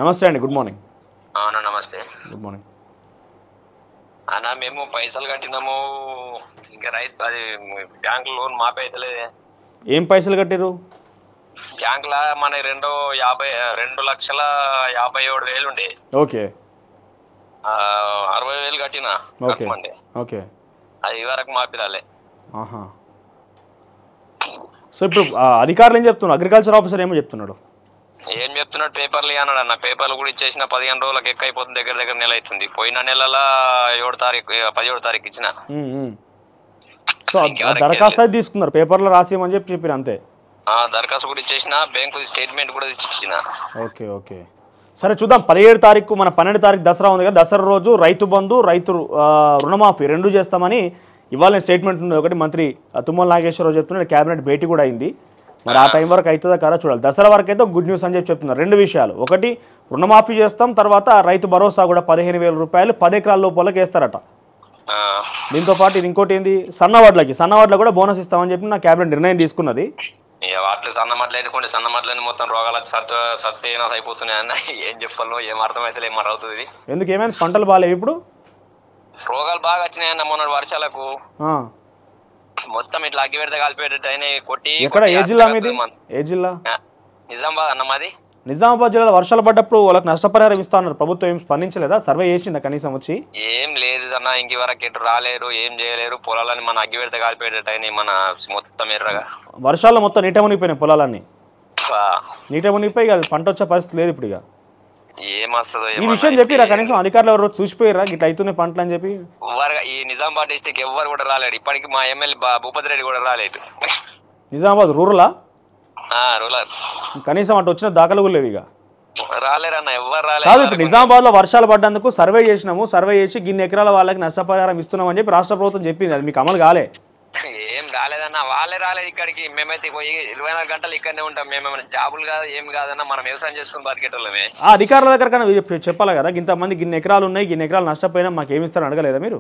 నమస్తే అండి, good morning. అవునా, నమస్తే. గుడ్ మార్నింగ్ అన్నా, మేము పైసలు కట్టినాము, ఇంకా రైతు అది బ్యాంక్ లోన్ మాపైతలేదే. ఏం పైసలు కట్టారు? బ్యాంక్ లా మన 2,50,57,000 ఉండే. ఓకే. 60,000 కట్టినా. Okay okay. అది వరకు మాపిరాలే. సో ఇప్పుడు అధికారులు ఏం చెప్తున్నారు? అగ్రికల్చర్ ఆఫీసర్ ఏమో చెప్తున్నాడు. ఏం చెప్తున్నాడు? పేపర్లు అన్నాడు అన్న. పేపర్లు కూడా ఇచ్చేసిన 15 రోజులకు ఎక్కువ అయిపోతుంది. దగ్గర నెల అవుతుంది. పోయిన నెలల 17 తారీఖు ఇచ్చిన. సో దరఖాస్తు తీసుకున్నారు, పేపర్లో రాసేయమని చెప్పారు అంతే. దరఖాస్తు కూడా ఇచ్చేసిన, బ్యాంకు స్టేట్మెంట్ కూడా ఇచ్చిన. ఓకే ఓకే, సరే చూద్దాం. 17 తారీఖు మన 12 తారీఖు దసరా ఉంది కదా, దసరా రోజు రైతు బంధు, రైతు రుణమాఫీ రెండు చేస్తామని ఇవాళ స్టేట్మెంట్ ఉంది. ఒకటి మంత్రి తుమ్మల నాగేశ్వరరావు చెప్తున్నారు, క్యాబినెట్ భేటీ కూడా అయింది. మరి ఆ టైం వరకు అవుతుందా కదా చూడాలి. దసరా వరకు అయితే గుడ్ న్యూస్ అని చెప్తున్నారు. రెండు విషయాలు, ఒకటి రుణమాఫీ చేస్తాం, తర్వాత రైతు భరోసా కూడా 15,000 రూపాయలు 10 ఎకరాల లోపలకి వేస్తారట. దీంతో పాటు ఇది ఇంకోటి ఏంది, సన్నవాడ్లకు కూడా బోనస్ ఇస్తామని చెప్పి నా క్యాబినెట్ నిర్ణయం తీసుకున్నది. వాటిలో సన్నమాటలు మొత్తం రోగాలు సత్యనాశ అయిపోతున్నాయన్న. ఏం చెప్పాలో ఏం అర్థమైతే ఏం అవుతుంది. ఎందుకు, ఏమైనా పంటలు బాగాలేవు ఇప్పుడు? రోగాలు బాగా వచ్చినాయన్న. మొన్న వర్షాలకు మొత్తం ఇట్లా అగ్గి పెడితే కాలిపోయేటట్టు అయినాయి. కొట్టి ఎక్కడ, ఏ జిల్లా మీది? ఏ జిల్లా? నిజామాబాద్ అన్న మాది. నిజామాబాద్ జిల్లాలో వర్షాలు పడ్డప్పుడు వాళ్ళకి నష్టపరిహారం ఇస్తా అన్నారు. ప్రభుత్వం ఏం స్పందించలేదా? సర్వే చేసిందా కనీసం వచ్చి? ఏం లేదు అన్న, ఇంక వరకు ఎటు రాలేరు, ఏం చేయలేరు. పొలాలని మన అగ్గి పెడితే కాలిపోయేటట్టు అయినాయి. మన మొత్తం ఎర్రగా వర్షాల్లో మొత్తం నీట మునిగిపోయినాయి పొలాలన్నీ. నీట మునిగిపోయి కాదు, పంట వచ్చే పరిస్థితి లేదు ఇప్పుడు. ఇక ఏమొస్తుందో ఈ విషయం చెప్పిరా కనీసం అధికారులు ఎవరు చూసిపోయారా ఇట్లా అవుతున్నాయి పంటలు అని చెప్పి? ఈ నిజామాబాద్ డిస్టిక్ ఎవరు కూడా రాలేడు ఇప్పటికి. మా ఎమ్మెల్యే భూపతి రెడ్డి కూడా రాలేదు. నిజామాబాద్ రూరలా? రూరల్. కనీసం అటు వచ్చిన దాఖలు లేవు. ఇక రాలేరన్న, ఎవరు రాలేదు. కాదు, ఇప్పుడు నిజామాబాద్ లో వర్షాలు పడ్డందుకు సర్వే చేసినాము, సర్వే చేసి గిన్ని ఎకరాల వాళ్ళకి నష్టపరిహారం ఇస్తున్నాం అని చెప్పి రాష్ట్ర ప్రభుత్వం చెప్పింది. అది మీకు అమలు కాలే? ఏం రాలేదన్న, వాళ్ళే రాలేదు ఇక్కడికి. మేమైతే పోయి 24 గంటలు ఇక్కడనే ఉంటాం. మేమేమైనా జాబులు కాదు, ఏం కాదన్న, మనం వ్యవసాయం చేసుకుని బతికేటోళ్ళమే. ఆ అధికారుల దగ్గర కన్నా చెప్పాలి కదా, ఇంతమంది గిన్ని ఎకరాలు ఉన్నాయి, గిన్ని ఎకరాలు నష్టపోయినా మాకు ఏమి ఇస్తారని అడగలేదా మీరు?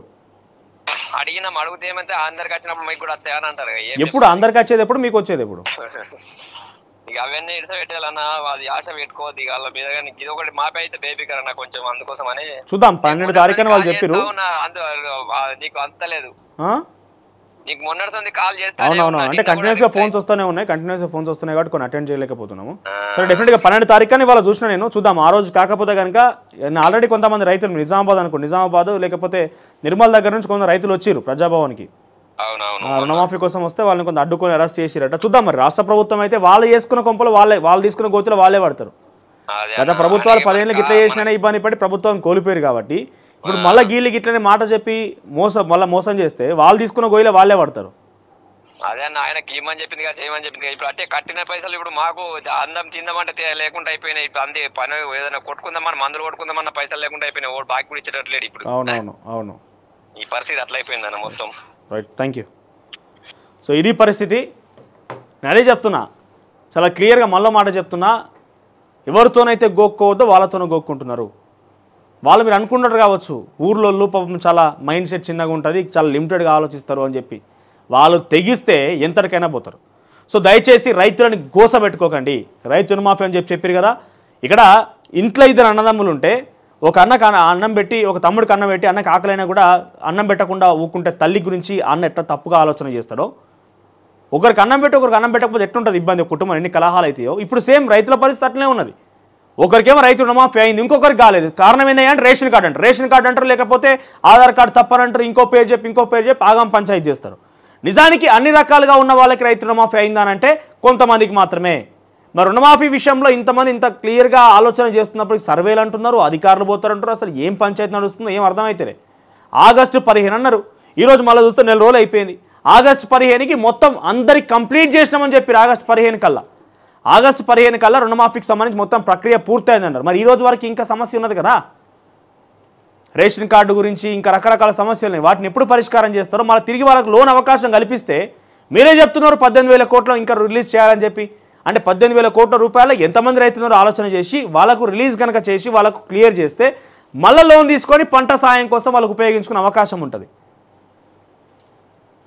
అడిగినాం, అడిగితే ఏమైతే అందరికి వచ్చినప్పుడు మీకు కూడా వస్తాయని అంటారు. ఎప్పుడు అందరికి వచ్చేది ఎప్పుడు, మీకు వచ్చేది ఎప్పుడు? ఇక అవన్నీ ఇడిస పెట్టాలన్నా, అది ఆశ పెట్టుకోవద్దు ఇక వాళ్ళ మీద. ఇది ఒకటి మాపై అయితే బేబీకరణ కొంచెం, అందుకోసం అని చూద్దాం. 12 తారీఖున వాళ్ళు చెప్పారు. నీకు అంతలేదు, నీకు మొన్నటి కాల్ చేస్తా. అవునవును, అంటే కంటిన్యూస్ గా ఫోన్స్ వస్తూనే ఉన్నాయి కాబట్టి కొన్ని అటెండ్ చేయలేకపోతున్నాము. సరే, డెఫినెట్ గా 12 తారీఖుని ఇవాళ చూసిన నేను. చూద్దాం, ఆ రోజు కాకపోతే కనుక ఆల్రెడీ కొంతమంది రైతులు నిజామాబాద్ లేకపోతే నిర్మల్ దగ్గర నుంచి కొంత రైతులు వచ్చారు ప్రజాభవన్కి రుణమాఫీ కోసం. వస్తే వాళ్ళని కొంత అడ్డుకొని అరెస్ట్ చేసిరట. చూద్దాం, మరి రాష్ట్ర ప్రభుత్వం అయితే వాళ్ళు చేసుకున్న కొంపలు వాళ్ళు తీసుకున్న గోతులు వాళ్ళే పడతారు. గత ప్రభుత్వాలు 10 ఏళ్ళకి ఇట్లా చేసినా ఇబ్బంది పడి ప్రభుత్వం కోల్పోయారు కాబట్టి ఇప్పుడు మళ్ళీ గీళ్ళకి ఇట్లనే మాట చెప్పి మోసం చేస్తే వాళ్ళు తీసుకున్న గోయిలే వాళ్ళే పడతారు. అదే అన్న, ఆయన కీమని చెప్పింది కదా, చేయమని చెప్పింది కదా. ఇప్పుడు అంటే కట్టిన పైసలు ఇప్పుడు మాకు అందం తిందామంటే లేకుండా అయిపోయినాయి. ఇప్పుడు అందే పని ఏదైనా కొట్టుకుందామని, మందులు కొట్టుకుందామన్న పైసలు లేకుండా అయిపోయినాయి. ఓటు బాకీ కూడా ఇచ్చేటట్లేడు ఇప్పుడు. అవును, ఈ పరిస్థితి అట్లా అయిపోయింది అన్న మొత్తం. Right, thank you. సో ఇది పరిస్థితి. నేనే చెప్తున్నా, చాలా క్లియర్గా మళ్ళీ మాట చెప్తున్నా, ఎవరితోనైతే గోక్కోవద్దో వాళ్ళతోనే గోక్కుంటున్నారు. వాళ్ళు మీరు అనుకుంటారు కావచ్చు, ఊర్లో పాపం చాలా మైండ్ సెట్ చిన్నగా ఉంటుంది, చాలా లిమిటెడ్గా ఆలోచిస్తారు అని చెప్పి. వాళ్ళు తెగిస్తే ఎంతటికైనా పోతారు. సో దయచేసి రైతులని గోస పెట్టుకోకండి. రైతు రుణమాఫీ అని చెప్పారు కదా, ఇక్కడ ఇంట్లో 2 అన్నదమ్ములు ఉంటే ఒక అన్నకు అన్నం పెట్టి, ఒక తమ్ముడికి అన్నం పెట్టి, అన్నకి ఆకలైనా కూడా అన్నం పెట్టకుండా ఊకుంటే తల్లి గురించి అన్న ఎట్లా తప్పుగా ఆలోచన చేస్తాడో, ఒకరికి అన్నం పెట్టి ఒకరికి అన్నం పెట్టకపోతే ఎట్లుంటుంది ఇబ్బంది, కుటుంబం ఎన్ని కలహాలు అవుతాయో. ఇప్పుడు సేమ్ రైతుల పరిస్థితి అట్లనే ఉన్నది. ఒకరికేమో రైతు రుణమాఫీ అయింది, ఇంకొకరికి కాలేదు. కారణం ఏంటంటే రేషన్ కార్డు అంటారు, లేకపోతే ఆధార్ కార్డు తప్పనంటారు, ఇంకో పేరు చెప్పి ఆగం పంచాయతీ చేస్తారు. నిజానికి అన్ని రకాలుగా ఉన్న వాళ్ళకి రైతు రుణమాఫీ అయిందానంటే కొంతమందికి మాత్రమే. మరి రుణమాఫీ విషయంలో ఇంతమంది ఇంత క్లియర్గా ఆలోచన చేస్తున్నప్పుడు సర్వేలు అంటున్నారు, అధికారులు పోతారంటారు. అసలు ఏం పంచాయతీ నడుస్తుందో ఏం అర్థమైతే. ఆగస్టు 15 అన్నారు, ఈరోజు మళ్ళీ చూస్తే 4 రోజులు అయిపోయింది. ఆగస్టు 15కి మొత్తం అందరికి కంప్లీట్ చేసినామని చెప్పారు. ఆగస్టు 15 కల్లా రుణమాఫీకి సంబంధించి మొత్తం ప్రక్రియ పూర్తయిందన్నారు. మరి ఈ రోజు వరకు ఇంకా సమస్య ఉన్నది కదా, రేషన్ కార్డు గురించి ఇంకా రకరకాల సమస్యలు ఉన్నాయి. వాటిని ఎప్పుడు పరిష్కారం చేస్తారో, మళ్ళీ తిరిగి వాళ్ళకి లోన్ అవకాశం కల్పిస్తే మీరే చెప్తున్నారు 18,000 కోట్లు ఇంకా రిలీజ్ చేయాలని చెప్పి. అంటే 18,000 కోట్ల రూపాయలు ఎంతమంది రైతులు ఆలోచన చేసి వాళ్ళకు రిలీజ్ కనుక చేసి వాళ్ళకు క్లియర్ చేస్తే మళ్ళీ లోన్ తీసుకొని పంట సాయం కోసం వాళ్ళకు ఉపయోగించుకునే అవకాశం ఉంటుంది.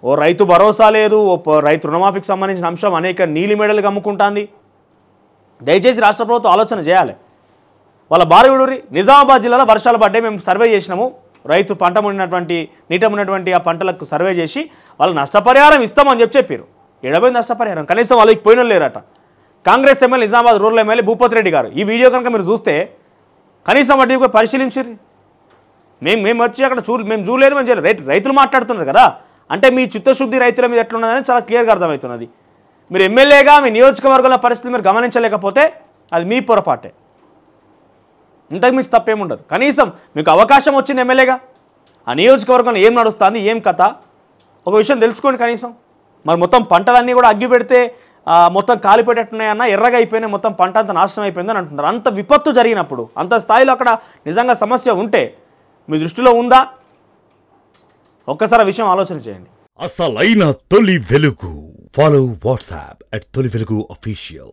ఓ రైతు భరోసా లేదు, ఓ రైతు రుణమాఫీకి సంబంధించిన అంశం అనేక నీలి మెడలు అమ్ముకుంటుంది. దయచేసి రాష్ట్ర ప్రభుత్వం ఆలోచన చేయాలి. వాళ్ళ బారవిడూరి నిజామాబాద్ జిల్లాలో వర్షాలు పడ్డాయి, మేము సర్వే చేసినాము, రైతు పంట మునినటువంటి నీట మున్నటువంటి ఆ పంటలకు సర్వే చేసి వాళ్ళు నష్టపరిహారం ఇస్తామని చెప్పారు. ఎడబై నష్టపరిహారం కనీసం వాళ్ళకి పోయిన లేరట. Congress MLA Nizamabad rural MLA Bhupathi Reddy గారు ఈ వీడియో కనుక మీరు చూస్తే కనీసం వాటి పరిశీలించారు. మేము వచ్చి అక్కడ మేము చూడలేదు, మేము చేయలేదు. రైతులు మాట్లాడుతున్నారు కదా, అంటే మీ చిత్తశుద్ధి రైతుల మీద ఎట్లున్నదని చాలా క్లియర్గా అర్థమవుతున్నది. మీరు ఎమ్మెల్యేగా మీ నియోజకవర్గంలో పరిస్థితులు మీరు గమనించలేకపోతే అది మీ పొరపాటే, ఇంతకు మించి తప్పేముండదు. కనీసం మీకు అవకాశం వచ్చింది ఎమ్మెల్యేగా, ఆ నియోజకవర్గంలో ఏం నడుస్తుంది, ఏం కథ, ఒక విషయం తెలుసుకోండి కనీసం. మరి మొత్తం పంటలన్నీ కూడా అగ్గి పెడితే మొత్తం కాలిపెట్టేట్టున్నాయన్న, ఎర్రగా అయిపోయినాయి, మొత్తం పంట అంతా నాశనం అయిపోయిందని అంటున్నారు. అంత విపత్తు జరిగినప్పుడు, అంత స్థాయిలో అక్కడ నిజంగా సమస్య ఉంటే మీ దృష్టిలో ఉందా? ఒక్కసారి ఆ విషయం ఆలోచన చేయండి. అసలైన తొలి వెలుగు. ఫాలో వాట్సాప్ @తొలి వెలుగు official.